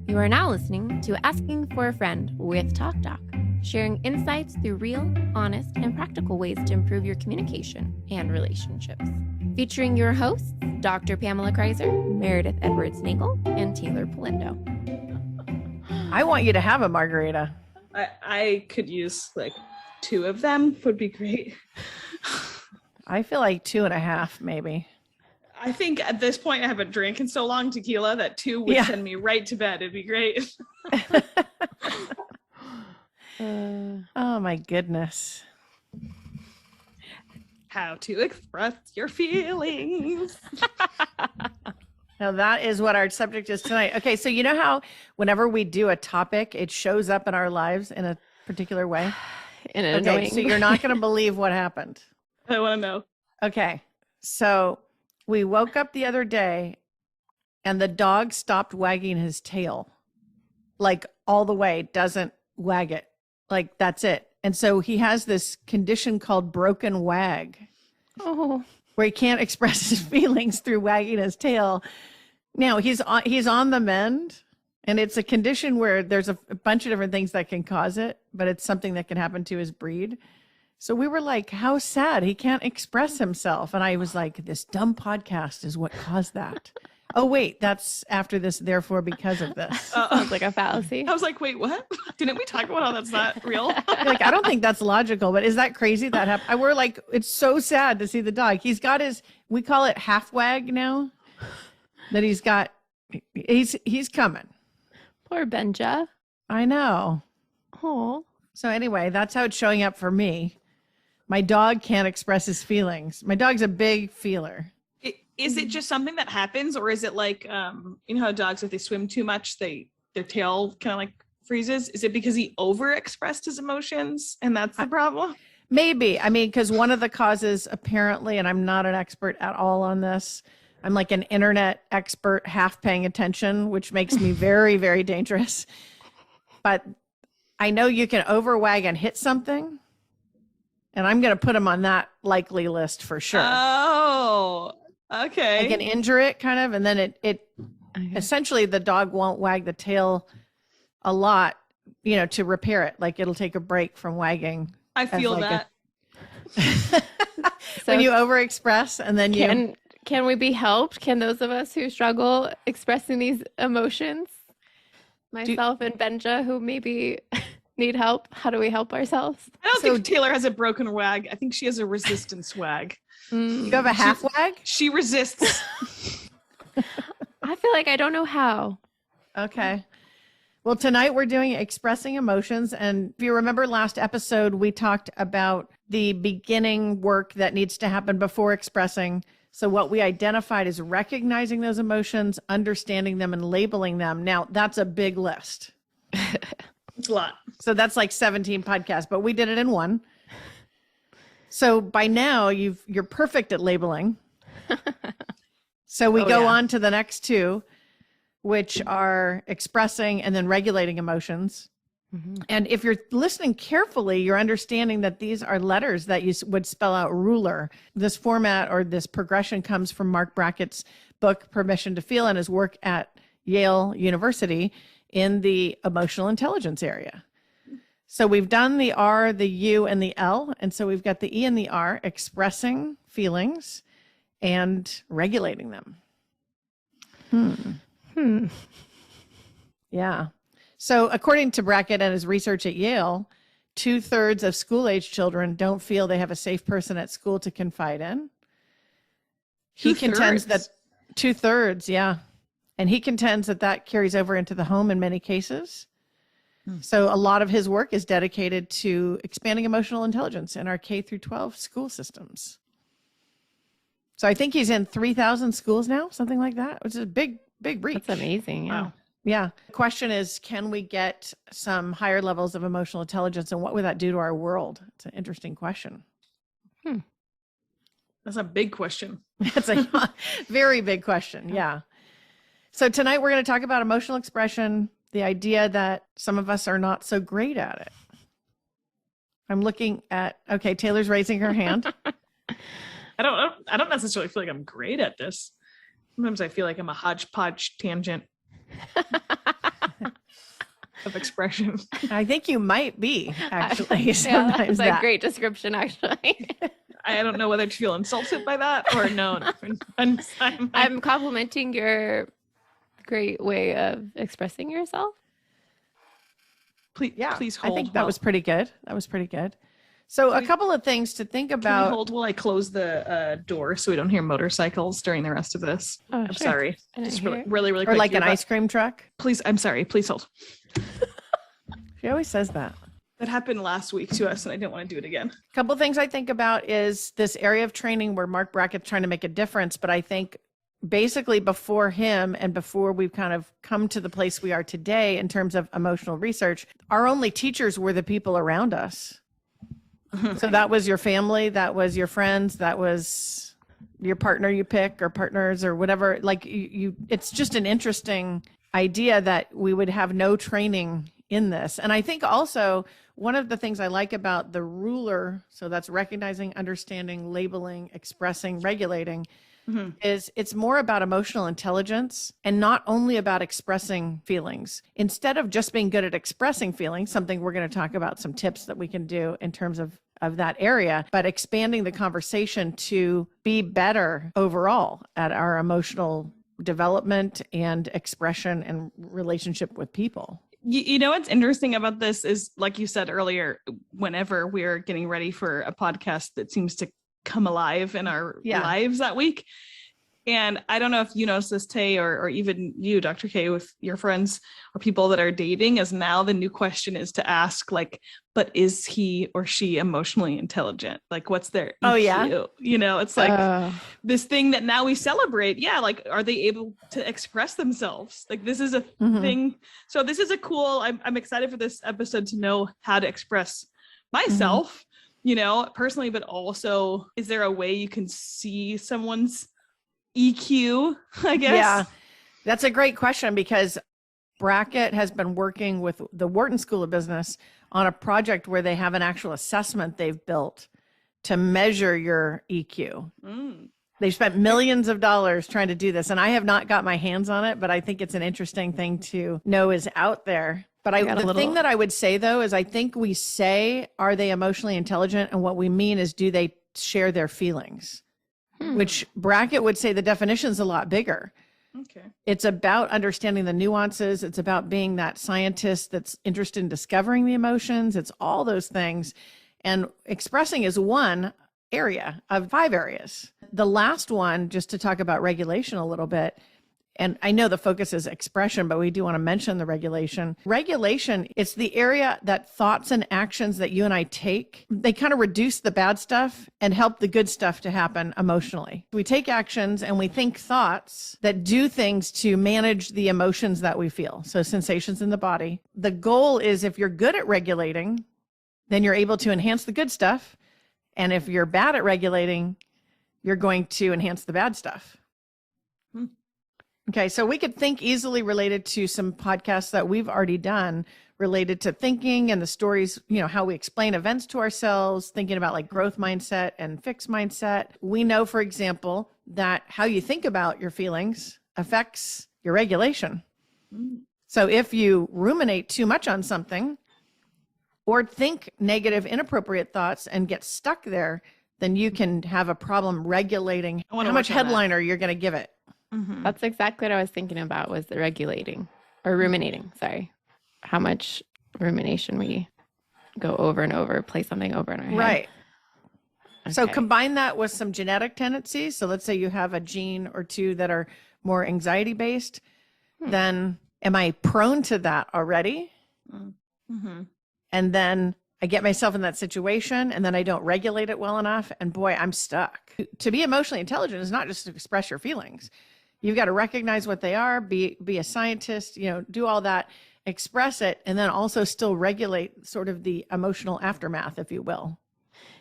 You are now listening to Asking for a Friend with TalkDoc, sharing insights through real, honest, and practical ways to improve your communication and relationships. Featuring your hosts, Dr. Pamela Kreiser, Meredith Edwards-Nagel, and Teighlor Polendo. I want you to have a margarita. I could use like 2 of them would be great. I feel like 2.5 maybe. I think at this point I haven't drank in so long tequila that 2 would send me right to bed. It'd be great. Oh my goodness. How to express your feelings. Now that is what our subject is tonight. Okay, so you know how whenever we do a topic, it shows up in our lives in a particular way? In an annoying so you're not going to believe what happened. I want to know. Okay, so we woke up the other day and the dog stopped wagging his tail. Like all the way, doesn't wag it. Like that's it. And so he has this condition called broken wag. Oh. Where he can't express his feelings through wagging his tail. Now he's on the mend, and it's a condition where there's a bunch of different things that can cause it, but it's something that can happen to his breed. So we were like, how sad, he can't express himself. And I was like, this dumb podcast is what caused that. Oh, wait, that's after this, therefore, because of this. Sounds like a fallacy. I was like, wait, what? Didn't we talk about how that's not real? Like, I don't think that's logical, but is that crazy that happened? We're like, it's so sad to see the dog. He's got we call it half wag now, that he's coming. Poor Benja. I know. Oh. So anyway, that's how it's showing up for me. My dog can't express his feelings. My dog's a big feeler. Is it just something that happens, or is it like, you know how dogs, if they swim too much, their tail kind of like freezes? Is it because he overexpressed his emotions and that's the problem? Maybe. I mean, because one of the causes apparently, and I'm not an expert at all on this, I'm like an internet expert half paying attention, which makes me very, very dangerous. But I know you can overwag and hit something. And I'm going to put him on that likely list for sure. Oh, okay. I can injure it kind of. And then essentially the dog won't wag the tail a lot, to repair it. Like it'll take a break from wagging. I feel like So when you overexpress and then Can we be helped? Can those of us who struggle expressing these emotions, myself and Benja, who maybe need help, how do we help ourselves? I don't think Teighlor has a broken wag. I think she has a resistance wag. You have a half wag? She resists. I feel like I don't know how. Okay. Well, tonight we're doing expressing emotions. And if you remember last episode, we talked about the beginning work that needs to happen before expressing. So what we identified is recognizing those emotions, understanding them, and labeling them. Now, that's a big list. It's a lot. So that's like 17 podcasts, but we did it in one. So by now you're perfect at labeling. So we go on to the next 2, which are expressing and then regulating emotions. Mm-hmm. And if you're listening carefully, you're understanding that these are letters that you would spell out ruler. This format or this progression comes from Mark Brackett's book, Permission to Feel, and his work at Yale University in the emotional intelligence area. So we've done the R, the U, and the L. And so we've got the E and the R, expressing feelings and regulating them. Yeah. So according to Brackett and his research at Yale, 2/3 of school-age children don't feel they have a safe person at school to confide in. He contends that 2/3, yeah. And he contends that carries over into the home in many cases. So a lot of his work is dedicated to expanding emotional intelligence in our K through 12 school systems. So I think he's in 3,000 schools now, something like that, which is a big reach. That's amazing. Yeah. Wow. Yeah. The question is, can we get some higher levels of emotional intelligence, and what would that do to our world? It's an interesting question. That's a big question. It's a very big question. Yeah. So tonight we're going to talk about emotional expression, the idea that some of us are not so great at it. I'm looking at, okay, Taylor's raising her hand. I don't necessarily feel like I'm great at this. Sometimes I feel like I'm a hodgepodge tangent. of expression. I think you might be, actually. Yeah, Sometimes that's a that. great description, actually. I don't know whether to feel insulted by that or no. I'm complimenting your great way of expressing yourself. Please hold. I think that was pretty good. So a couple of things to think Can about. we hold while I close the door so we don't hear motorcycles during the rest of this? Oh, I'm sure. sorry. I didn't Just hear really, it. really Or quick. like an You're ice cream truck. Please, I'm sorry. Please hold. She always says that. That happened last week to us, and I didn't want to do it again. A couple things I think about is this area of training where Mark Brackett's trying to make a difference. But I think basically before him and before we've kind of come to the place we are today in terms of emotional research, our only teachers were the people around us. So that was your family, that was your friends, that was your partner you pick or partners or whatever. Like you it's just an interesting idea that we would have no training in this. And I think also one of the things I like about the ruler, so that's recognizing, understanding, labeling, expressing, regulating, is it's more about emotional intelligence and not only about expressing feelings. Instead of just being good at expressing feelings, something we're going to talk about, some tips that we can do in terms of that area, but expanding the conversation to be better overall at our emotional development and expression and relationship with people. You know what's interesting about this is, like you said earlier, whenever we're getting ready for a podcast that seems to come alive in our lives that week. And I don't know if you notice this, Tay, or even you, Dr. K, with your friends or people that are dating, as now the new question is to ask, like, but is he or she emotionally intelligent? Like, what's their EQ? Oh, yeah. You know, it's like this thing that now we celebrate. Yeah. Like, are they able to express themselves? Like, this is a thing. So this is a cool, I'm excited for this episode to know how to express myself, you know, personally, but also, is there a way you can see someone's EQ, I guess? Yeah, that's a great question, because Brackett has been working with the Wharton School of Business on a project where they have an actual assessment they've built to measure your EQ. They've spent millions of dollars trying to do this, and I have not got my hands on it, but I think it's an interesting thing to know is out there. But the thing that I would say, though, is I think we say, are they emotionally intelligent? And what we mean is, do they share their feelings? Which Brackett would say the definition is a lot bigger. Okay. It's about understanding the nuances. It's about being that scientist that's interested in discovering the emotions. It's all those things. And expressing is one area of 5 areas. The last one, just to talk about regulation a little bit, and I know the focus is expression, but we do want to mention the regulation. Regulation, it's the area that thoughts and actions that you and I take, they kind of reduce the bad stuff and help the good stuff to happen emotionally. We take actions and we think thoughts that do things to manage the emotions that we feel. So sensations in the body. The goal is, if you're good at regulating, then you're able to enhance the good stuff. And if you're bad at regulating, you're going to enhance the bad stuff. Okay, so we could think easily related to some podcasts that we've already done related to thinking and the stories, you know, how we explain events to ourselves, thinking about like growth mindset and fixed mindset. We know, for example, that how you think about your feelings affects your regulation. So if you ruminate too much on something or think negative, inappropriate thoughts and get stuck there, then you can have a problem regulating how much headliner you're going to give it. That's exactly what I was thinking about, was the regulating or ruminating. Sorry. How much rumination we go over and over, play something over in our head. Right. Okay. So combine that with some genetic tendencies. So let's say you have a gene or two that are more anxiety based. Then am I prone to that already? And then I get myself in that situation and then I don't regulate it well enough. And boy, I'm stuck. To be emotionally intelligent is not just to express your feelings. You've got to recognize what they are, be a scientist, you know, do all that, express it, and then also still regulate sort of the emotional aftermath, if you will.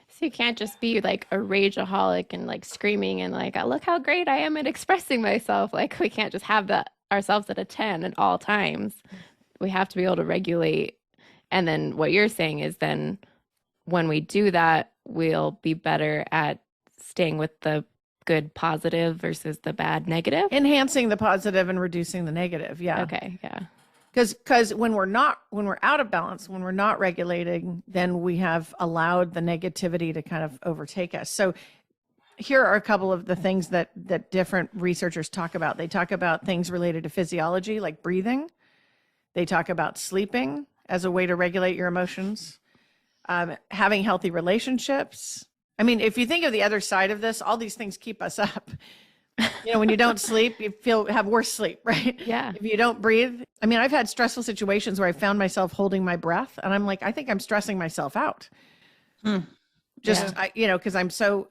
So you can't just be like a rageaholic and like screaming and like, look how great I am at expressing myself. Like, we can't just have that ourselves at a 10 at all times. We have to be able to regulate. And then what you're saying is, then when we do that, we'll be better at staying with the good positive versus the bad negative. Enhancing the positive and reducing the negative. Yeah. Okay. Yeah. Because when we're out of balance, when we're not regulating, then we have allowed the negativity to kind of overtake us. So here are a couple of the things that different researchers talk about. They talk about things related to physiology, like breathing. They talk about sleeping as a way to regulate your emotions, having healthy relationships. I mean, if you think of the other side of this, all these things keep us up. When you don't sleep, you have worse sleep, right? Yeah. If you don't breathe. I mean, I've had stressful situations where I found myself holding my breath and I'm like, I think I'm stressing myself out. Because I'm so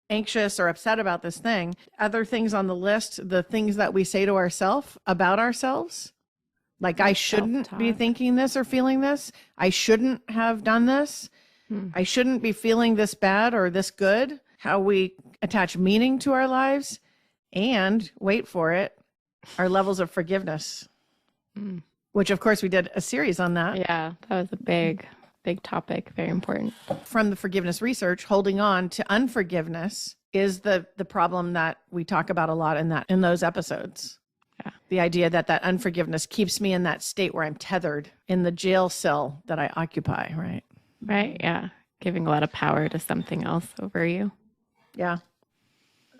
anxious or upset about this thing. Other things on the list, the things that we say to ourselves about ourselves, like I shouldn't be thinking this or feeling this. I shouldn't have done this. I shouldn't be feeling this bad or this good. How we attach meaning to our lives, and wait for it, our levels of forgiveness, which of course we did a series on that. Yeah, that was a big topic. Very important. From the forgiveness research, holding on to unforgiveness is the problem that we talk about a lot in those episodes. Yeah. The idea that unforgiveness keeps me in that state where I'm tethered in the jail cell that I occupy, right? Right. Yeah. Giving a lot of power to something else over you. Yeah.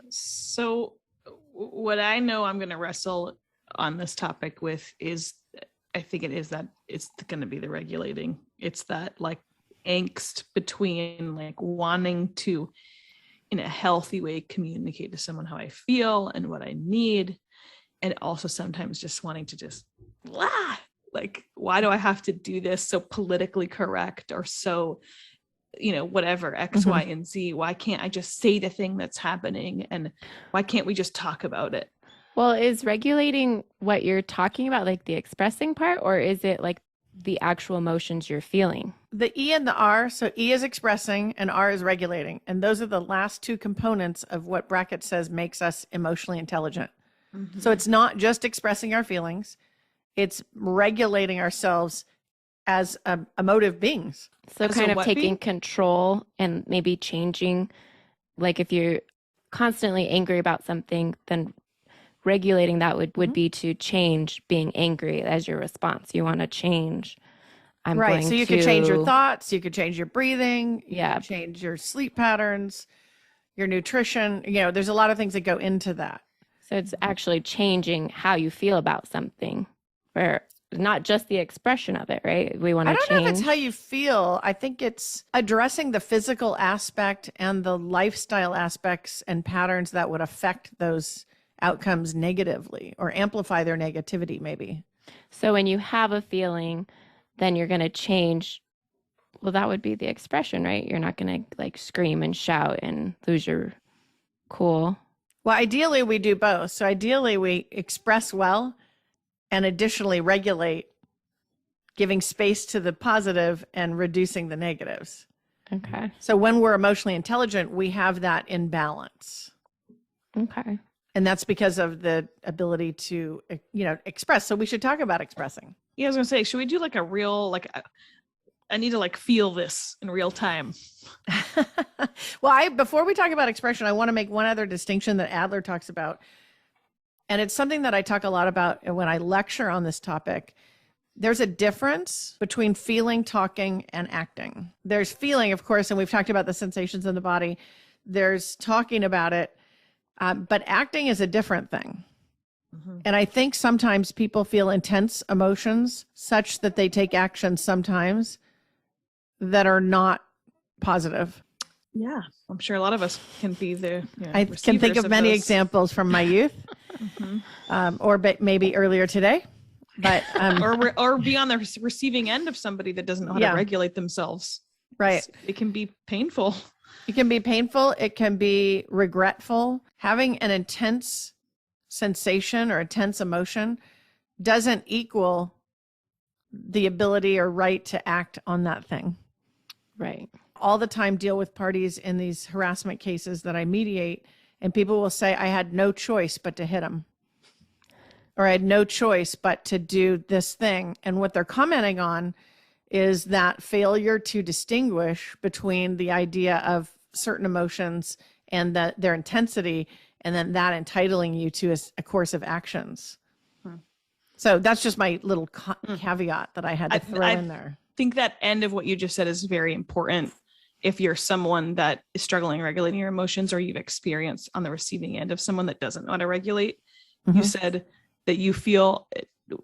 So what I know I'm going to wrestle on this topic with is, I think it is that it's going to be the regulating. It's that like angst between like wanting to, in a healthy way, communicate to someone how I feel and what I need. And also sometimes just wanting to just, like, why do I have to do this so politically correct or so, whatever, X, Y, and Z? Why can't I just say the thing that's happening? And why can't we just talk about it? Well, is regulating what you're talking about, like the expressing part, or is it like the actual emotions you're feeling? The E and the R. So E is expressing and R is regulating. And those are the last two components of what Brackett says makes us emotionally intelligent. So it's not just expressing our feelings. It's regulating ourselves as emotive beings. So kind of taking control and maybe changing, like if you're constantly angry about something, then regulating that would be to change being angry as your response. You want to change. Right. So you could change your thoughts. You could change your breathing. You Yeah. could change your sleep patterns, your nutrition. There's a lot of things that go into that. So it's actually changing how you feel about something, or not just the expression of it, right? We want to change. I don't know if it's how you feel. I think it's addressing the physical aspect and the lifestyle aspects and patterns that would affect those outcomes negatively or amplify their negativity, maybe. So when you have a feeling, then you're going to change. Well, that would be the expression, right? You're not going to like scream and shout and lose your cool. Well, ideally we do both. So ideally we express well and additionally regulate, giving space to the positive and reducing the negatives. Okay. So when we're emotionally intelligent, we have that in balance. Okay. And that's because of the ability to, express. So we should talk about expressing. Yeah, I was going to say, should we do like a real, I need to like feel this in real time. Well, before we talk about expression, I want to make one other distinction that Adler talks about. And it's something that I talk a lot about when I lecture on this topic. There's a difference between feeling, talking, and acting. There's feeling, of course, and we've talked about the sensations in the body. There's talking about it, but acting is a different thing. And I think sometimes people feel intense emotions such that they take action sometimes that are not positive. Yeah, I'm sure a lot of us can be the I can think of many examples from my youth, or maybe earlier today, but or be on the receiving end of somebody that doesn't know how to regulate themselves. Right. It can be painful. It can be painful. It can be regretful. Having an intense sensation or intense emotion doesn't equal the ability or right to act on that thing. Right. All the time deal with parties in these harassment cases that I mediate, and people will say, I had no choice but to hit him, or I had no choice but to do this thing. And what they're commenting on is that failure to distinguish between the idea of certain emotions and their intensity, and then that entitling you to a course of actions. So that's just my little caveat that I had to throw in there. I think that end of what you just said is very important. If you're someone that is struggling regulating your emotions, or you've experienced on the receiving end of someone that doesn't know how to regulate, you said that you feel,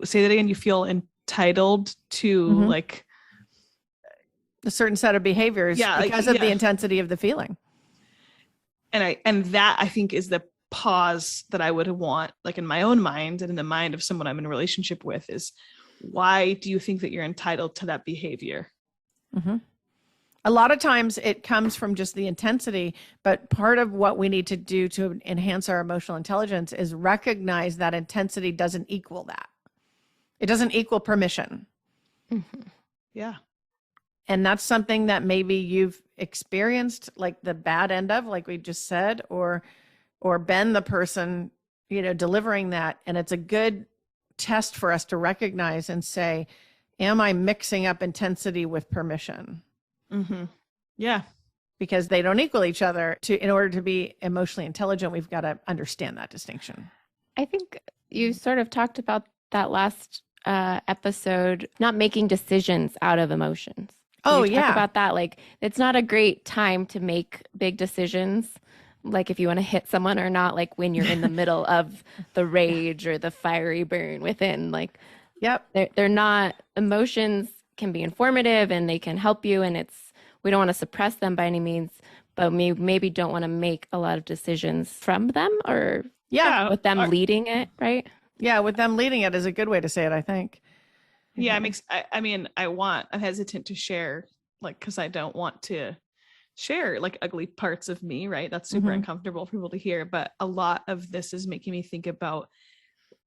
say that again, you feel entitled to like a certain set of behaviors because of the intensity of the feeling. And that I think is the pause that I would want, like in my own mind and in the mind of someone I'm in a relationship with, is why do you think that you're entitled to that behavior? A lot of times it comes from just the intensity, but part of what we need to do to enhance our emotional intelligence is recognize that intensity doesn't equal that. It doesn't equal permission. Yeah. And that's something that maybe you've experienced, like the bad end of, like we just said, or been the person, delivering that. And it's a good test for us to recognize and say, am I mixing up intensity with permission? Yeah. Because they don't equal each other. In order to be emotionally intelligent, we've got to understand that distinction. I think you sort of talked about that last episode, not making decisions out of emotions. Talk about that. Like, it's not a great time to make big decisions. Like if you want to hit someone or not, like when you're in the middle of the rage or the fiery burn within, like, they're not, emotions can be informative and they can help you. And we don't want to suppress them by any means, but we maybe don't want to make a lot of decisions from them or with them leading it. Right. Yeah. With them leading it is a good way to say it, I think. Yeah. I'm hesitant to share, like, cause I don't want to share like ugly parts of me, right? That's super uncomfortable for people to hear. But a lot of this is making me think about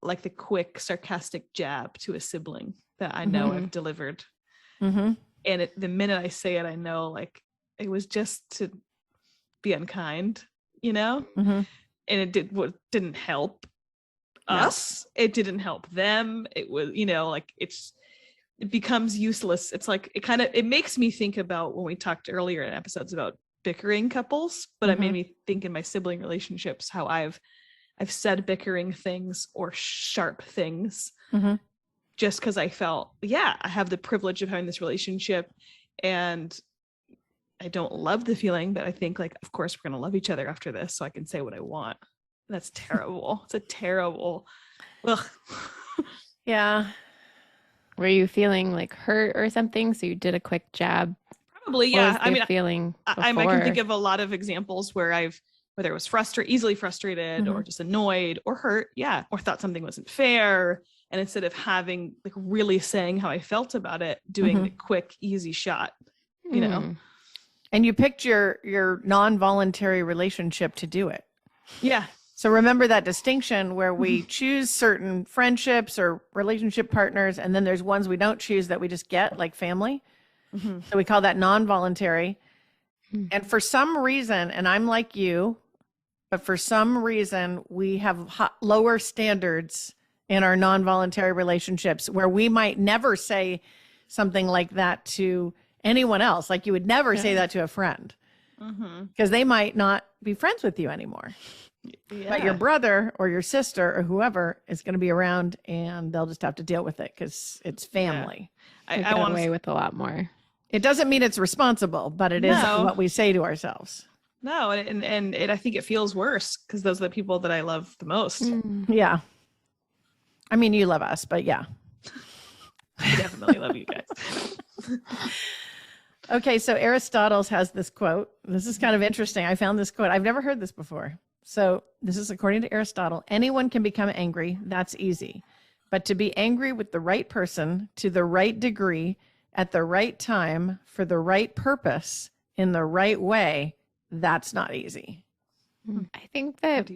like the quick sarcastic jab to a sibling that I know I've delivered. And the minute I say it, I know like it was just to be unkind, and it didn't help us. It didn't help them. It was, it becomes useless. It's like, it makes me think about when we talked earlier in episodes about bickering couples, but it made me think in my sibling relationships, how I've said bickering things or sharp things just because I felt, I have the privilege of having this relationship and I don't love the feeling, but I think like, of course we're going to love each other after this. So I can say what I want. That's terrible. It's a terrible, ugh. Yeah. Were you feeling like hurt or something? So you did a quick jab? Probably, yeah. I can think of a lot of examples where whether it was easily frustrated or just annoyed or hurt, or thought something wasn't fair. And instead of having like really saying how I felt about it, doing the quick, easy shot, And you picked your non-voluntary relationship to do it. Yeah. So remember that distinction where we choose certain friendships or relationship partners, and then there's ones we don't choose that we just get, like family. So we call that non-voluntary. And for some reason, and I'm like you, but for some reason, we have lower standards in our non-voluntary relationships where we might never say something like that to anyone else. Like you would never say that to a friend because they might not be friends with you anymore. But your brother or your sister or whoever is going to be around and they'll just have to deal with it because it's family. I want away with a lot more. It doesn't mean it's responsible, but it is what we say to ourselves. No, and I think it feels worse because those are the people that I love the most. Yeah. I mean, you love us, but yeah. I definitely love you guys. Okay, so Aristotle has this quote. This is kind of interesting. I found this quote. I've never heard this before. So this is according to Aristotle. Anyone can become angry. That's easy. But to be angry with the right person, to the right degree, at the right time, for the right purpose, in the right way, that's not easy. I think that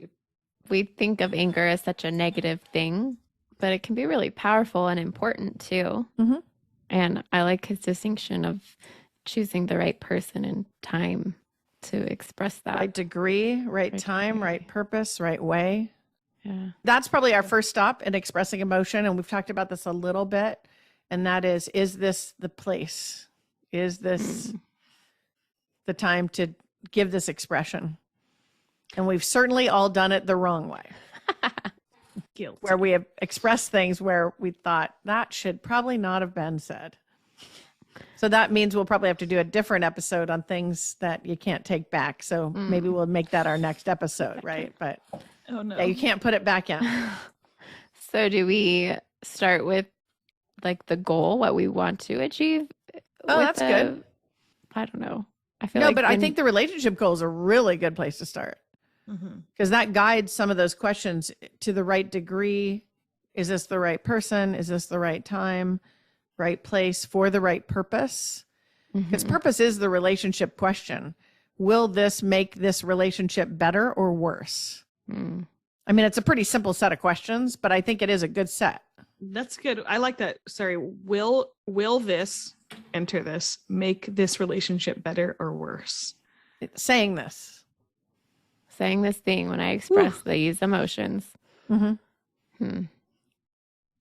we think of anger as such a negative thing, but it can be really powerful and important too. And I like his distinction of choosing the right person and time to express that. Right degree, right time, right purpose, right way. Yeah. That's probably our first stop in expressing emotion. And we've talked about this a little bit. And that is this the place? Is this the time to give this expression? And we've certainly all done it the wrong way. Guilty. where we have expressed things where we thought that should probably not have been said. So that means we'll probably have to do a different episode on things that you can't take back. So maybe we'll make that our next episode, right? But oh no, yeah, you can't put it back in. So do we start with like the goal, what we want to achieve? Oh, that's good. I don't know. I feel No, like but I think the relationship goal is a really good place to start because that guides some of those questions to the right degree. Is this the right person? Is this the right time, right place for the right purpose? Because purpose is the relationship question. Will this make this relationship better or worse? I mean, it's a pretty simple set of questions, but I think it is a good set. That's good. I like that. Sorry. Will this, enter this, make this relationship better or worse? Saying this thing when I express these emotions.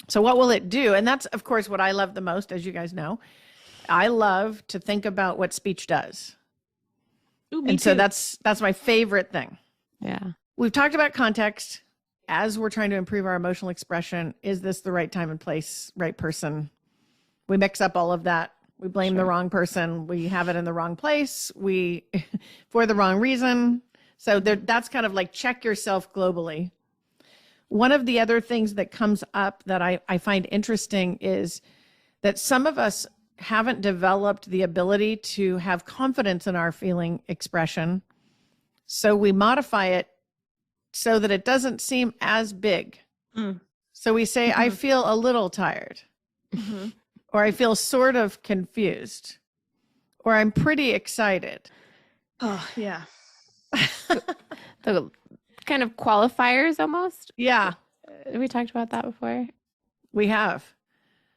So what will it do? And that's, of course, what I love the most, as you guys know. I love to think about what speech does. Ooh, and too. so that's my favorite thing. Yeah. We've talked about context as we're trying to improve our emotional expression. Is this the right time and place, right person? We mix up all of that. We blame the wrong person. We have it in the wrong place. We for the wrong reason. So that's kind of like check yourself globally. One of the other things that comes up that I find interesting is that some of us haven't developed the ability to have confidence in our feeling expression. So we modify it so that it doesn't seem as big. So we say, I feel a little tired, or I feel sort of confused, or I'm pretty excited. Oh, yeah. The kind of qualifiers almost. Yeah. We talked about that before. We have.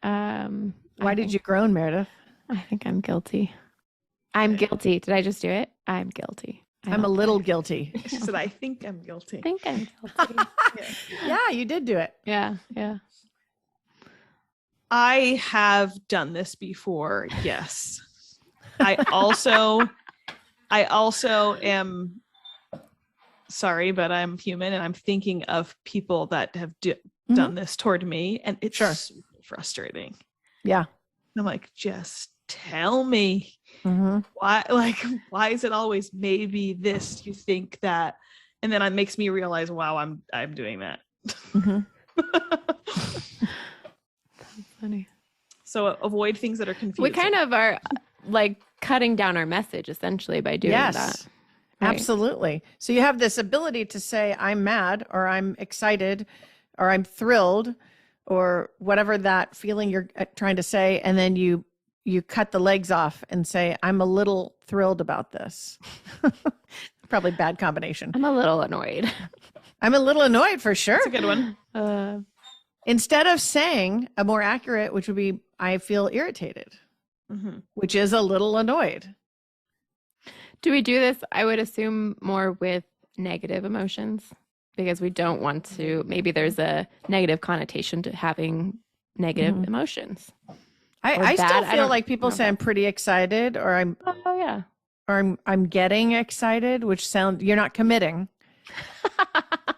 Why did you groan, Meredith? I think I'm guilty. I'm guilty. Did I just do it? I'm guilty. I'm a little guilty. She said, I think I'm guilty. I think I'm guilty. Yeah, you did do it. Yeah. I have done this before. Yes. I also am sorry, but I'm human and I'm thinking of people that have done this toward me, and it's super frustrating. Yeah. I'm like, just tell me why is it always maybe this, you think that, and then it makes me realize, wow, I'm doing that. Funny. So avoid things that are confusing. We kind of are like cutting down our message essentially by doing that. Right? Absolutely. So you have this ability to say, I'm mad, or I'm excited, or I'm thrilled, or whatever that feeling you're trying to say. And then you cut the legs off and say, I'm a little thrilled about this. Probably bad combination. I'm a little annoyed. I'm a little annoyed for sure. That's a good one. Instead of saying a more accurate, which would be, I feel irritated, which is a little annoyed. Do we do this, I would assume, more with negative emotions? Because we don't want to, maybe there's a negative connotation to having negative emotions. I still feel like people say I'm pretty excited, or I'm getting excited, which sound, you're not committing.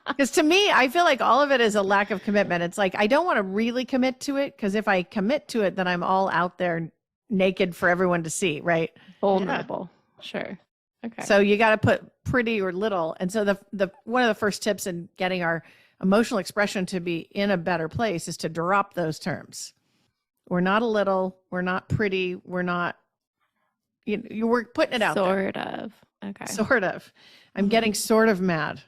Because to me, I feel like all of it is a lack of commitment. It's like, I don't want to really commit to it, because if I commit to it, then I'm all out there naked for everyone to see, right? Vulnerable. Yeah. Sure. Okay. So you got to put pretty or little. And so the one of the first tips in getting our emotional expression to be in a better place is to drop those terms. We're not a little, we're not pretty, we're not, we're putting it out there. Sort of. Okay. Sort of. I'm getting sort of mad.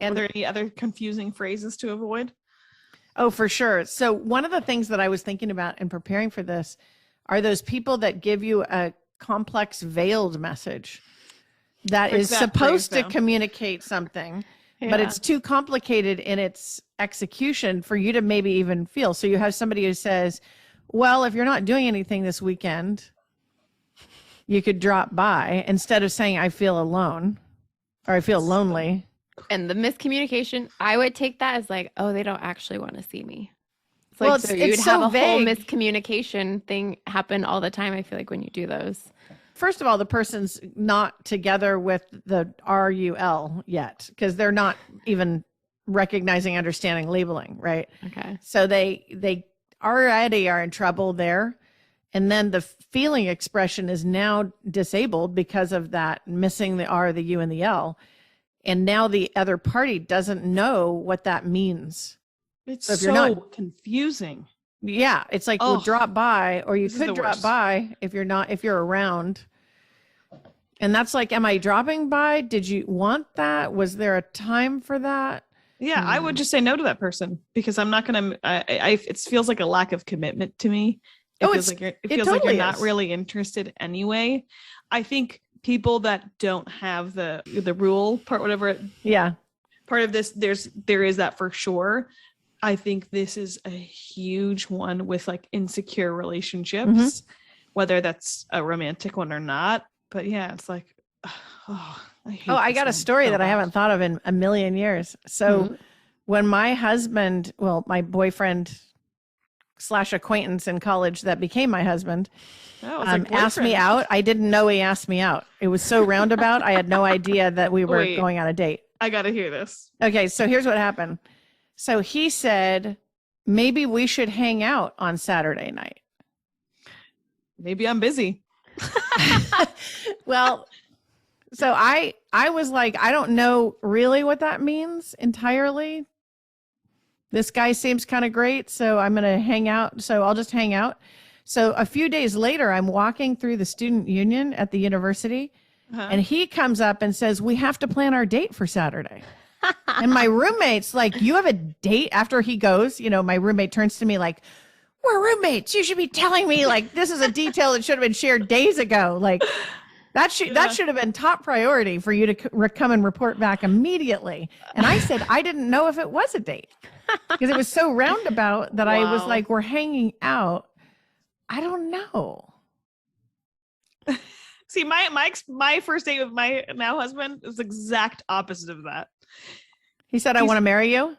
And are there any other confusing phrases to avoid? Oh, for sure. So one of the things that I was thinking about in preparing for this are those people that give you a complex veiled message that is supposed to communicate something, but it's too complicated in its execution for you to maybe even feel. So you have somebody who says, well, if you're not doing anything this weekend, you could drop by, instead of saying, I feel alone, or I feel lonely. And the miscommunication, I would take that as like, oh, they don't actually want to see me. It's Well, you'd it's have so a whole vague. miscommunication thing happen all the time, I feel like, when you do those. first of all, the person's not together with the RUL yet because they're not even recognizing, understanding, labeling, right? Okay. So they already are in trouble there. And then the feeling expression is now disabled because of that missing the R, the U, and the L. And now the other party doesn't know what that means. It's so confusing. Yeah. It's like, we'll drop by, or you could drop by if you're around. And that's like, am I dropping by? Did you want that? Was there a time for that? Yeah, I would just say no to that person because I'm not going to, it feels like a lack of commitment to me. It feels like you're not really interested anyway. I think people that don't have the rule part, whatever. Yeah. Part of this, there is that for sure. I think this is a huge one with like insecure relationships, whether that's a romantic one or not. But yeah, it's like, I got a story that I haven't thought of in a million years. So when my husband, my boyfriend / acquaintance in college that became my husband, asked me out, I didn't know he asked me out. It was so roundabout. I had no idea that we were going on a date. I got to hear this. Okay. So here's what happened. So he said, maybe we should hang out on Saturday night. Maybe I'm busy. Well, so I was like, I don't know really what that means entirely. This guy seems kind of great, so I'm going to hang out. So I'll just hang out. So a few days later, I'm walking through the student union at the university, and he comes up and says, we have to plan our date for Saturday. And my roommate's like, you have a date after he goes? My roommate turns to me like, we're roommates. You should be telling me, like, this is a detail that should have been shared days ago. Like, that should have been top priority for you to come and report back immediately. And I said, I didn't know if it was a date because it was so roundabout that I was like, we're hanging out. I don't know. See, my first date with my now husband is the exact opposite of that. He said, I want to marry you.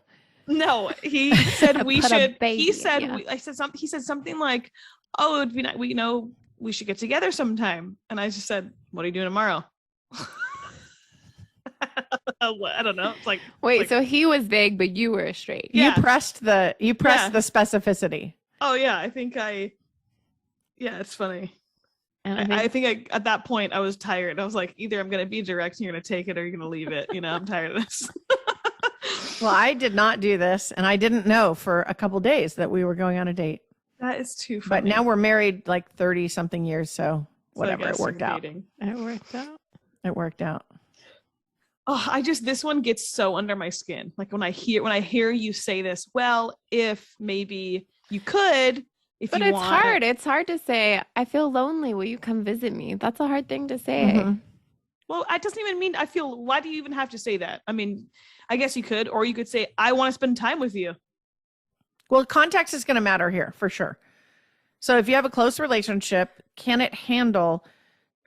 No, he said we should. He said, I said something. He said something like, "Oh, it would be nice. We should get together sometime." And I just said, "What are you doing tomorrow?" I don't know. It's like, wait. So he was vague, but you were straight. Yeah. You pressed the specificity. Oh yeah, I think Yeah, it's funny. And I think at that point I was tired. I was like, either I'm going to be direct and you're going to take it, or you're going to leave it. I'm tired of this. Well, I did not do this, and I didn't know for a couple days that we were going on a date. That is too funny. But now we're married like 30 something years, so whatever, it worked out. It worked out. Oh, this one gets so under my skin. Like when I hear you say this, well, if maybe you could, but it's hard. It's hard to say, I feel lonely. Will you come visit me? That's a hard thing to say. Mm-hmm. Well, it doesn't even mean why do you even have to say that? I mean, I guess you could, or you could say, I want to spend time with you. Well, context is going to matter here for sure. So if you have a close relationship, can it handle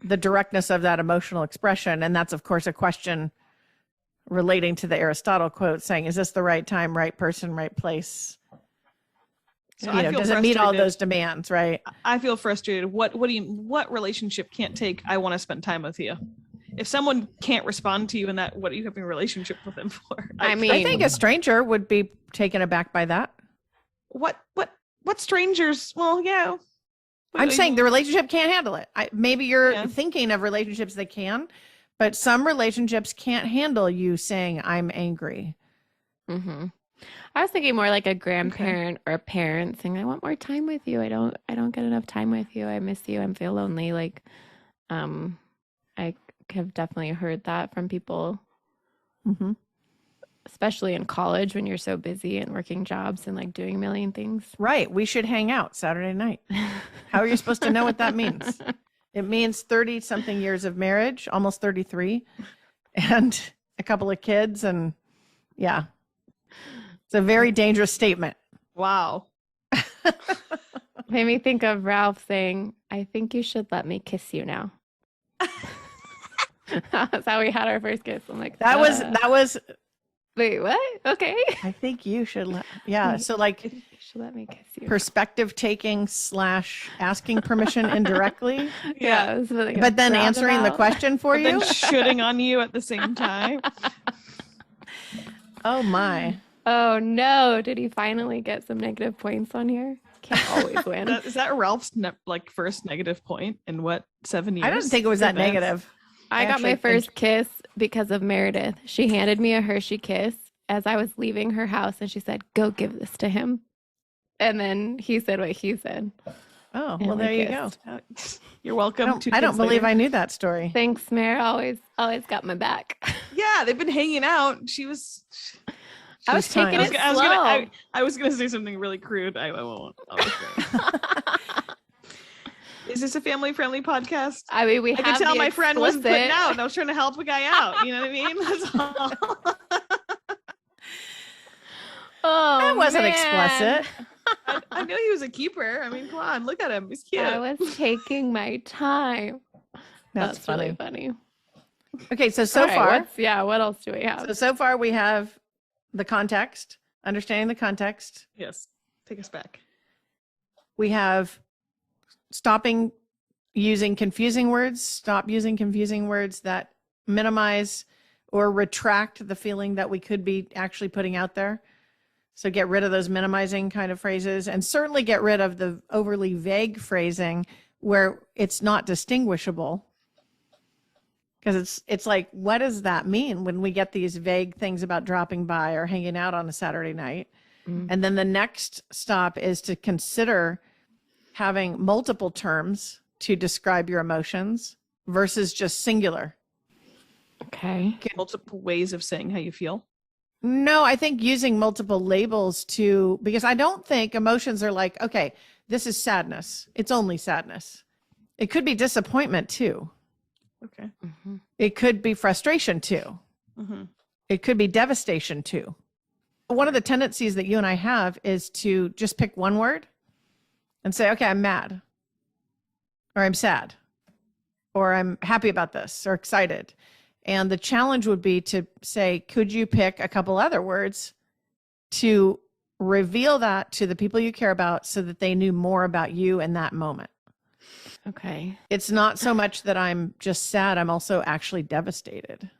the directness of that emotional expression? And that's, of course, a question relating to the Aristotle quote saying, is this the right time, right person, right place? So does it meet all those demands, right? I feel frustrated. What relationship can't take, I want to spend time with you? If someone can't respond to you in that, what are you having a relationship with them for? I think a stranger would be taken aback by that. What strangers? Well, yeah. I'm saying the relationship can't handle it. Maybe you're thinking of relationships that can, but some relationships can't handle you saying, I'm angry. Mm-hmm. I was thinking more like a grandparent or a parent saying, I want more time with you. I don't get enough time with you. I miss you. I feel lonely. Like, I have definitely heard that from people, especially in college when you're so busy and working jobs and like doing a million things. Right. We should hang out Saturday night. How are you supposed to know what that means? It means 30 something years of marriage, almost 33, and a couple of kids. And yeah, it's a very dangerous statement. Wow. Made me think of Ralph saying, I think you should let me kiss you now. That's how we had our first kiss. I'm like, that was Wait, what? Okay. I think you should so like You should let me kiss you. perspective taking / asking permission indirectly. Yeah. But then answering the question for Then you. shitting on you at the same time. Oh my. Oh no. Did he finally get some negative points on here? Can't always win. Is that Ralph's first negative point in what, 7 years? I don't think it was that negative. I got my first kiss because of Meredith. She handed me a Hershey kiss as I was leaving her house and she said, "Go give this to him." And then he said what he said. Oh, well, there you go. You're welcome. I don't believe I knew that story. Thanks, Mare. Always got my back. Yeah, they've been hanging out. I was taking it slow. I was gonna say something really crude. I won't. Is this a family-friendly podcast? I mean, I could tell my friend wasn't putting out, and I was trying to help a guy out. You know what I mean? That's all. Oh, that wasn't explicit. I knew he was a keeper. I mean, come on, look at him. He's cute. I was taking my time. That's funny. Really funny. Okay, so right, far, what else do we have? So far we have the context, understanding the context. Yes, take us back. We have stopping using confusing words, stop using confusing words that minimize or retract the feeling that we could be actually putting out there. So get rid of those minimizing kind of phrases, and certainly get rid of the overly vague phrasing where it's not distinguishable. Because it's like, what does that mean when we get these vague things about dropping by or hanging out on a Saturday night? Mm. And then the next stop is to consider having multiple terms to describe your emotions versus just singular. Okay. Multiple ways of saying how you feel. No, I think using multiple labels because I don't think emotions are like, okay, this is sadness. It's only sadness. It could be disappointment too. Okay. Mm-hmm. It could be frustration too. Mm-hmm. It could be devastation too. One of the tendencies that you and I have is to just pick one word and say, okay, I'm mad, or I'm sad, or I'm happy about this, or excited. And the challenge would be to say, could you pick a couple other words to reveal that to the people you care about so that they knew more about you in that moment? Okay. It's not so much that I'm just sad, I'm also actually devastated.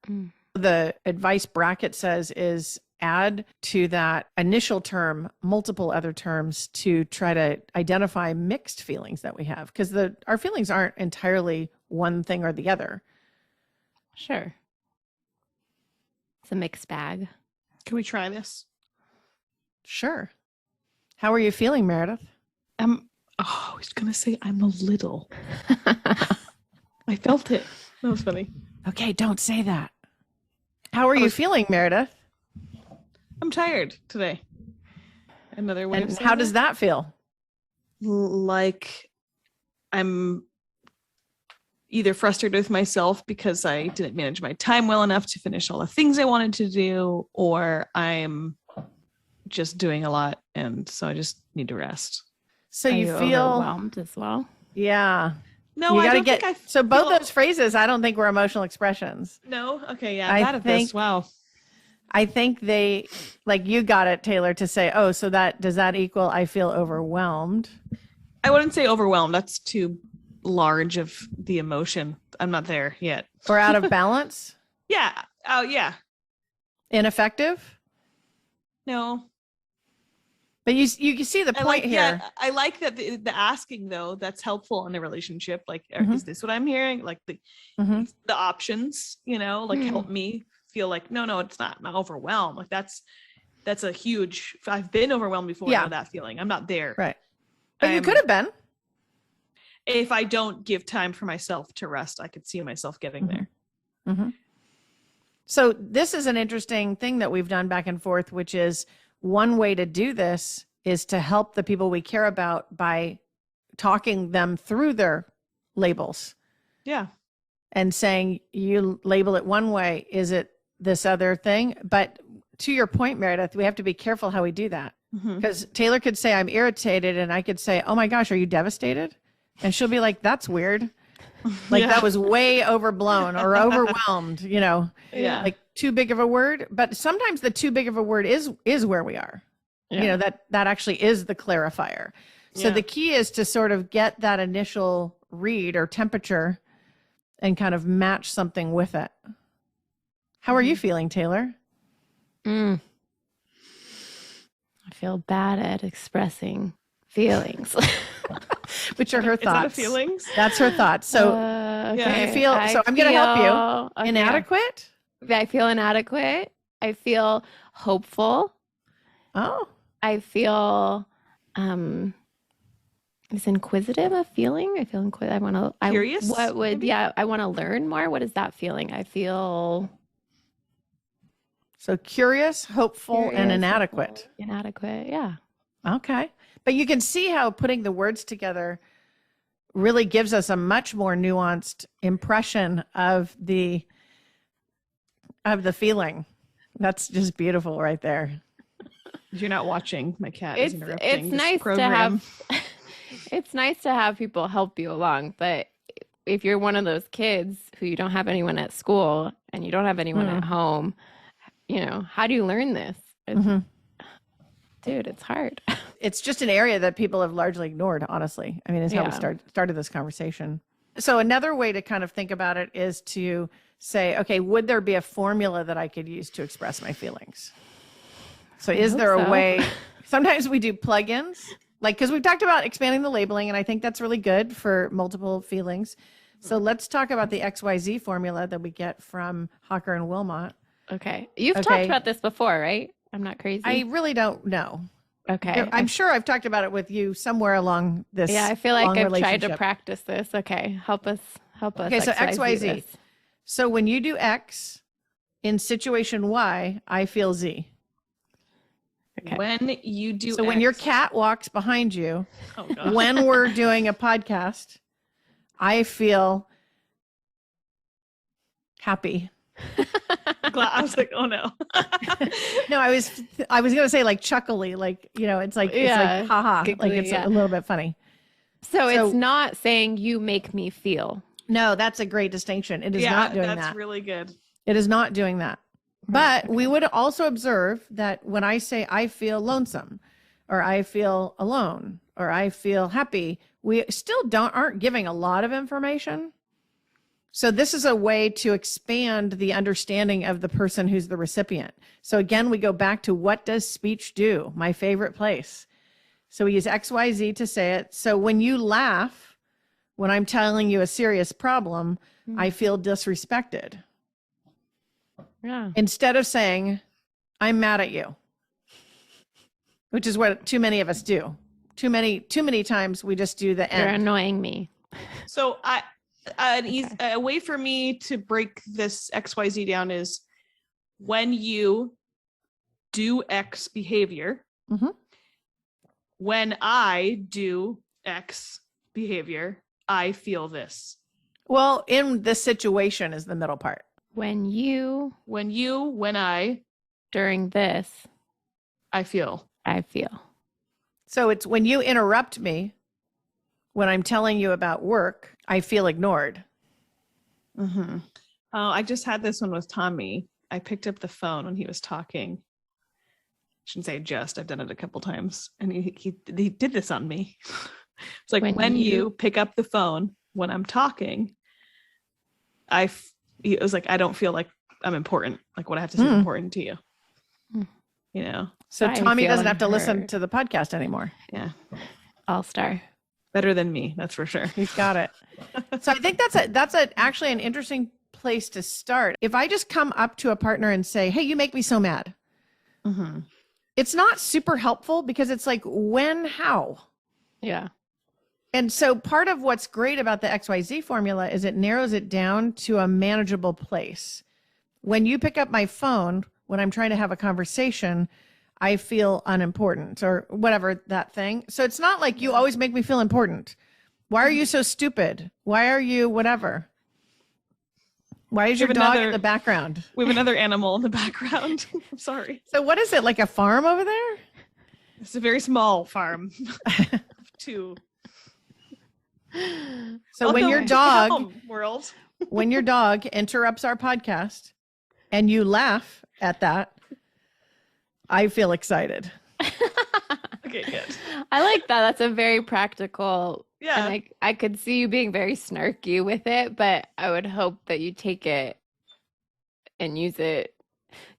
Mm. The advice bracket says is add to that initial term multiple other terms to try to identify mixed feelings that we have, because our feelings aren't entirely one thing or the other. Sure. It's a mixed bag. Can we try this? Sure. How are you feeling, Meredith? I was going to say I'm a little. I felt it. That was funny. Okay, don't say that. How are you feeling, Meredith? I'm tired today. Another way. And how does that feel? Like I'm either frustrated with myself because I didn't manage my time well enough to finish all the things I wanted to do, or I'm just doing a lot, and so I just need to rest. So you feel overwhelmed as well? Yeah. No, I don't think I so both those phrases, I don't think were emotional expressions. No? Okay, yeah. Wow. I think they, like, you got it, Teighlor, to say, oh, so does that equal I feel overwhelmed? I wouldn't say overwhelmed. That's too large of the emotion. I'm not there yet. Or out of balance? Yeah. Oh, yeah. Ineffective? No. But you see the point here. Yeah, I like that the asking, though, that's helpful in a relationship. Like, is this what I'm hearing? Like the options, help me feel like, no, it's not. I'm not overwhelmed. Like that's a huge, I've been overwhelmed before. I know that feeling. I'm not there. Right. But you could have been. If I don't give time for myself to rest, I could see myself getting there. Mm-hmm. So this is an interesting thing that we've done back and forth, which is one way to do this is to help the people we care about by talking them through their labels. Yeah. And saying, you label it one way, is it this other thing? But to your point, Meredith, we have to be careful how we do that. Because Teighlor could say, I'm irritated, and I could say, oh my gosh, are you devastated? And she'll be like, that's weird. Like that was way overblown or overwhelmed, Yeah. Like too big of a word, but sometimes the too big of a word is where we are. Yeah. That actually is the clarifier. So the key is to sort of get that initial read or temperature and kind of match something with it. How are you feeling, Teighlor? I feel bad at expressing feelings. Which are her Is that a thoughts? feelings? That's her thoughts. So okay. you feel, so I'm going to help you. Okay. Inadequate? I feel inadequate. I feel hopeful. Oh. I feel is inquisitive a feeling? I feel inquisitive. I want to Curious? What would maybe? I want to learn more. What is that feeling? I feel So curious, hopeful, and inadequate. hopeful, inadequate. Yeah. Okay. But you can see how putting the words together really gives us a much more nuanced impression of the feeling. That's just beautiful right there. You're not watching. My cat is interrupting. It's this nice program. to have it's nice to have people help you along, but if you're one of those kids who you don't have anyone at school and you don't have anyone at home, how do you learn this? Dude, it's hard. It's just an area that people have largely ignored, honestly. I mean, it's how we started this conversation. So another way to kind of think about it is to say, okay, would there be a formula that I could use to express my feelings? So is there a way? Sometimes we do plugins, like, because we've talked about expanding the labeling, and I think that's really good for multiple feelings. So let's talk about the XYZ formula that we get from Hawker and Wilmot. Okay. You've talked about this before, right? I'm not crazy. I really don't know. Okay. I'm sure I've talked about it with you somewhere along this. Yeah, I feel like I've tried to practice this. Okay. Help us. Okay, so XYZ. this. So when you do X in situation Y, I feel Z. Okay. When you do So when your cat walks behind you, oh, gosh. when we're doing a podcast, I feel happy. I was like, oh no. No, I was going to say like chuckly, like, it's like, it's like, haha, giggly, like it's a little bit funny. So it's not saying you make me feel. No, that's a great distinction. It is not doing that. That's really good. It is not doing that. But we would also observe that when I say I feel lonesome or I feel alone or I feel happy, we still aren't giving a lot of information. So this is a way to expand the understanding of the person who's the recipient. So again, we go back to what does speech do? My favorite place. So we use XYZ to say it. So when you laugh, when I'm telling you a serious problem, I feel disrespected. Yeah. Instead of saying, I'm mad at you, which is what too many of us do. Too many times we just do the end. You're annoying me. So a way for me to break this XYZ down is when you do X behavior, when I do X behavior, I feel this. Well, in this situation is the middle part. When I, during this, I feel. So it's when you interrupt me, when I'm telling you about work, I feel ignored. Oh, I just had this one with Tommy. I picked up the phone when he was talking. I shouldn't say just, I've done it a couple times. And he did this on me. It's like when you pick up the phone when I'm talking, it was like, I don't feel like I'm important. Like what I have to say is important to you. So Tommy doesn't have to listen to the podcast anymore. Yeah. All-star. Better than me. That's for sure. He's got it. So I think that's actually an interesting place to start. If I just come up to a partner and say, hey, you make me so mad. It's not super helpful because it's like, when, how? Yeah. And so part of what's great about the XYZ formula is it narrows it down to a manageable place. When you pick up my phone, when I'm trying to have a conversation, I feel unimportant or whatever that thing. So it's not like you always make me feel important. Why are you so stupid? Why are you whatever? Why is your dog in the background? We have another animal in the background. I'm sorry. So what is it, like a farm over there? It's a very small farm. Two. So when your dog world. when your dog interrupts our podcast, and you laugh at that, I feel excited. Okay, good. I like that. That's a very practical. Yeah. And I could see you being very snarky with it, but I would hope that you take it and use it.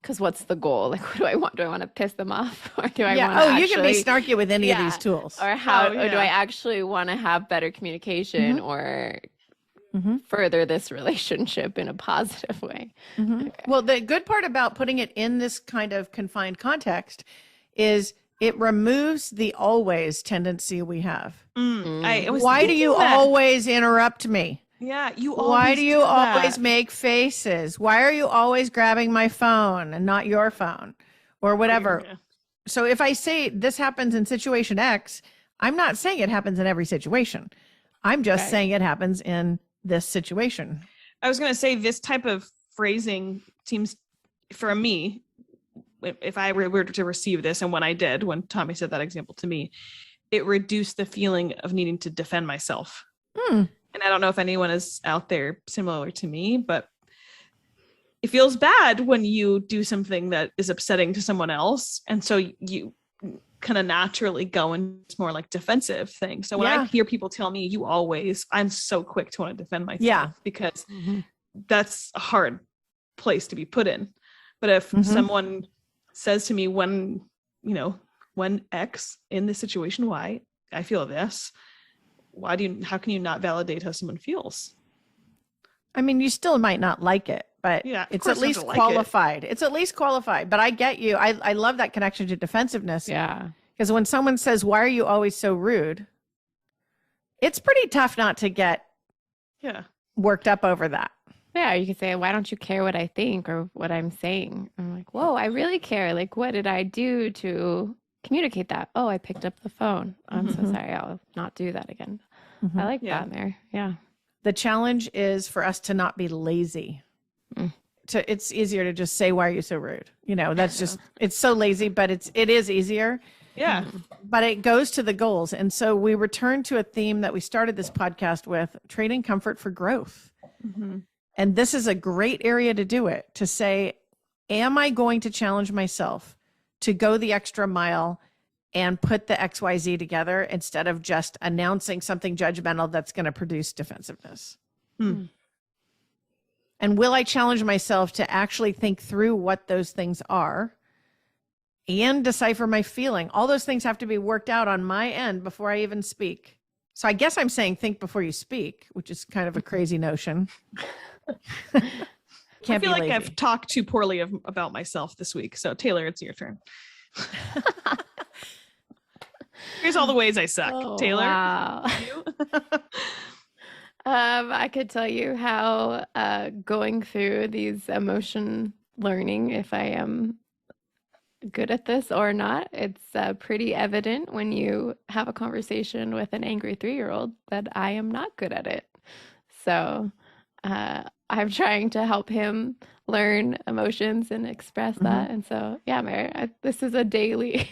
Because what's the goal? Like, what do I want? Do I want to piss them off? Or do I want to you can be snarky with any of these tools. Or or do I actually want to have better communication or further this relationship in a positive way? Okay. Well, the good part about putting it in this kind of confined context is it removes the always tendency we have. Why do you always interrupt me? Yeah, Why do you always make faces? Why are you always grabbing my phone and not your phone or whatever? Yeah. So if I say this happens in situation X, I'm not saying it happens in every situation. I'm just saying it happens in this situation. I was going to say this type of phrasing seems, for me, if I were to receive this, and when Tommy said that example to me, it reduced the feeling of needing to defend myself. And I don't know if anyone is out there similar to me, but it feels bad when you do something that is upsetting to someone else. And so you kind of naturally go into more like defensive thing. So when I hear people tell me I'm so quick to want to defend myself because that's a hard place to be put in. But if someone says to me when X in this situation, Y, I feel this. How can you not validate how someone feels? I mean, you still might not like it, but it's at least qualified. It's at least qualified, but I get you. I love that connection to defensiveness. Yeah. Because when someone says, why are you always so rude? It's pretty tough not to get worked up over that. Yeah. You could say, why don't you care what I think or what I'm saying? I'm like, whoa, I really care. Like, what did I do to communicate that? Oh, I picked up the phone. I'm so sorry. I'll not do that again. I like that there. Yeah. The challenge is for us to not be lazy. It's easier to just say, why are you so rude? That's just, it's so lazy, but it is easier. Yeah. But it goes to the goals. And so we return to a theme that we started this podcast with, trading comfort for growth. And this is a great area to do it, to say, am I going to challenge myself to go the extra mile and put the XYZ together instead of just announcing something judgmental that's going to produce defensiveness? And will I challenge myself to actually think through what those things are and decipher my feeling? All those things have to be worked out on my end before I even speak. So I guess I'm saying think before you speak, which is kind of a crazy notion. I feel like I've talked too poorly about myself this week. So Teighlor, it's your turn. Here's all the ways I suck. Teighlor. Wow. I could tell you how going through these emotion learning, if I am good at this or not, it's pretty evident when you have a conversation with an angry 3-year-old that I am not good at it. So I'm trying to help him learn emotions and express that. And so, Mary, this is a daily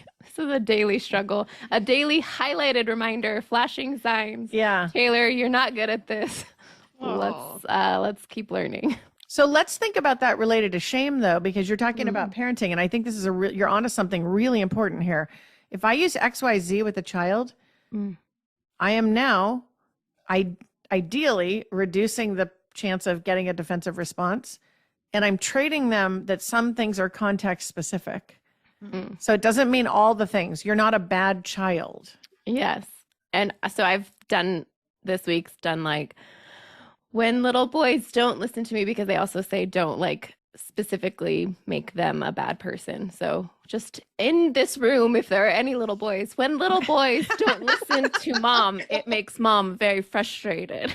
struggle, a daily highlighted reminder, flashing signs. Yeah. Teighlor, you're not good at this. Let's keep learning. So let's think about that related to shame, though, because you're talking about parenting. And I think this is you're onto something really important here. If I use XYZ with a child, I am now ideally reducing the chance of getting a defensive response. And I'm trading them that some things are context specific. So it doesn't mean all the things. You're not a bad child. Yes. And so I've done this week's like, when little boys don't listen to me, because they also say don't like specifically make them a bad person. So just in this room, if there are any little boys, when little boys don't listen to mom, it makes mom very frustrated.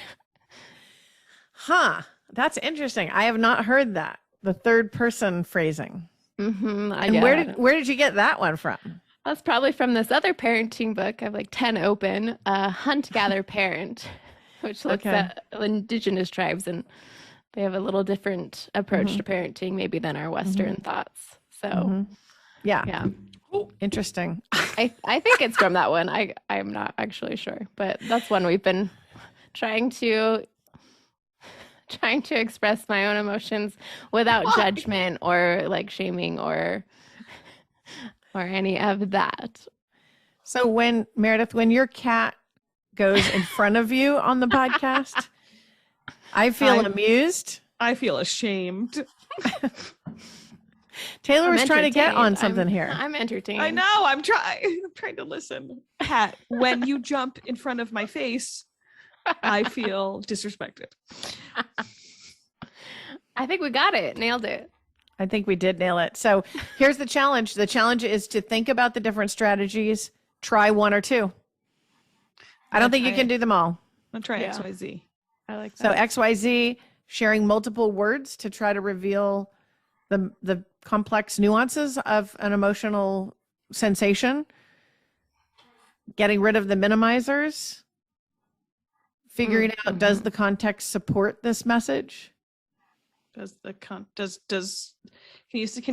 That's interesting. I have not heard that. The third person phrasing. And where did you get that one from? That's probably from this other parenting book. I have like 10 open, Hunt, Gather, Parent, which looks at indigenous tribes, and they have a little different approach to parenting maybe than our Western thoughts. So yeah. Ooh, interesting. I think it's from that one. I'm not actually sure, but that's one we've been trying to trying to express my own emotions without judgment or like shaming or any of that. So Meredith, when your cat goes in front of you on the podcast, I feel amused. I feel ashamed. Taylor was trying to get on something here. I'm entertained. I know. I'm trying to listen. Pat, when you jump in front of my face, I feel disrespected. I think we got it. Nailed it. I think we did nail it. So here's the challenge. The challenge is to think about the different strategies. Try one or two. I don't think you can do them all. I'll try XYZ. I like that. So XYZ, sharing multiple words to try to reveal the complex nuances of an emotional sensation. Getting rid of the minimizers. Figuring out, does the context support this message? Can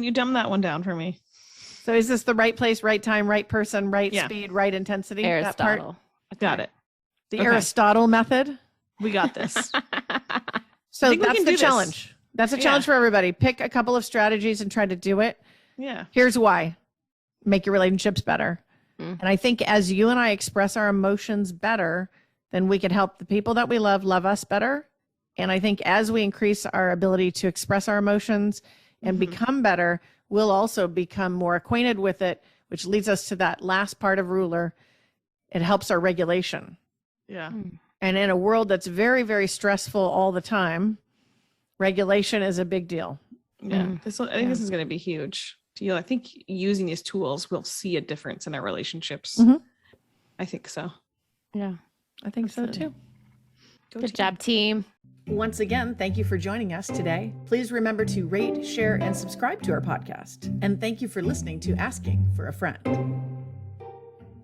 you dumb that one down for me? So is this the right place, right time, right person, right speed, right intensity? Aristotle. That part? Got it. The Aristotle method. We got this. So that's the challenge. That's a challenge for everybody. Pick a couple of strategies and try to do it. Yeah. Here's why. Make your relationships better. And I think as you and I express our emotions better, then we can help the people that we love us better. And I think as we increase our ability to express our emotions and become better, we'll also become more acquainted with it, which leads us to that last part of ruler. It helps our regulation. Yeah. And in a world that's very, very stressful all the time, regulation is a big deal. Yeah. I think this is going to be huge. I think using these tools, we'll see a difference in our relationships. I think so. Yeah. I think so too. Good job, team. Once again, thank you for joining us today. Please remember to rate, share, and subscribe to our podcast. And thank you for listening to Asking for a Friend.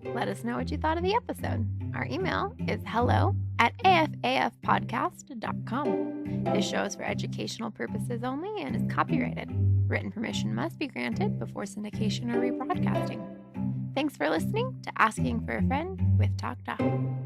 Let us know what you thought of the episode. Our email is hello@afafpodcast.com. This show is for educational purposes only and is copyrighted. Written permission must be granted before syndication or rebroadcasting. Thanks for listening to Asking for a Friend with TalkDoc.